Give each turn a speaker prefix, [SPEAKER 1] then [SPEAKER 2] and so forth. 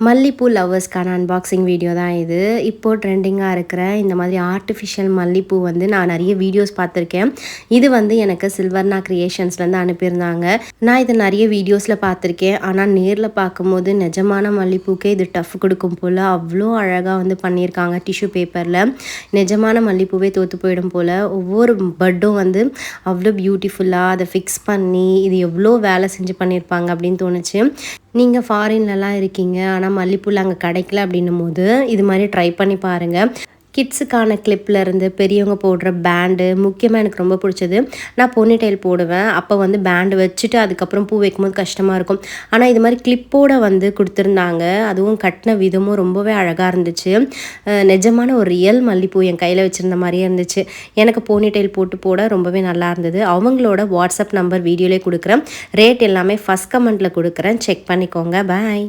[SPEAKER 1] மல்லிப்பூ லவ்வர்ஸ்க்கான unboxing video தான் இது. இப்போது ட்ரெண்டிங்காக இருக்கிற இந்த மாதிரி ஆர்டிஃபிஷியல் மல்லிப்பூ வந்து நான் நிறைய வீடியோஸ் பார்த்துருக்கேன். இது வந்து எனக்கு சில்வர்னா கிரியேஷன்ஸ்லேருந்து அனுப்பியிருந்தாங்க. நான் இது நிறைய வீடியோஸில் பார்த்துருக்கேன். ஆனால் நேரில் பார்க்கும்போது நிஜமான மல்லிப்பூக்கே இது டஃப் கொடுக்கும் போல் அவ்வளோ அழகாக வந்து பண்ணியிருக்காங்க. டிஷ்யூ பேப்பரில் நிஜமான மல்லிப்பூவே தோற்று போயிடும் போல் ஒவ்வொரு பட்டும் வந்து அவ்வளோ பியூட்டிஃபுல்லாக அதை ஃபிக்ஸ் பண்ணி இது எவ்வளோ வேலை செஞ்சு பண்ணியிருப்பாங்க அப்படின்னு தோணுச்சு. நீங்கள் ஃபாரின்லலாம் இருக்கீங்க ஆனால் மல்லிப்பூவில் அங்கே கிடைக்கல அப்படின்னும் போது இது மாதிரி ட்ரை பண்ணி பாருங்கள். கிட்ஸுக்கான கிளிப்லேருந்து பெரியவங்க போடுற பேண்டு முக்கியமாக எனக்கு ரொம்ப பிடிச்சது. நான் பொனிடெயில் போடுவேன். அப்போ வந்து பேண்டு வச்சுட்டு அதுக்கப்புறம் பூ வைக்கும்போது கஷ்டமாக இருக்கும். ஆனால் இது மாதிரி கிளிப்போடு வந்து கொடுத்துருந்தாங்க. அதுவும் கட்டின விதமும் ரொம்பவே அழகாக இருந்துச்சு. நிஜமான ஒரு ரியல் மல்லிப்பூ என் கையில் வச்சுருந்த மாதிரியே இருந்துச்சு. எனக்கு பொனிடெயில் போட்டு போட ரொம்பவே நல்லா இருந்தது. அவங்களோட வாட்ஸ்அப் நம்பர் வீடியோலேயே கொடுக்குறேன். ரேட் எல்லாமே ஃபஸ்ட் கமெண்ட்டில் கொடுக்குறேன். செக் பண்ணிக்கோங்க. பாய்.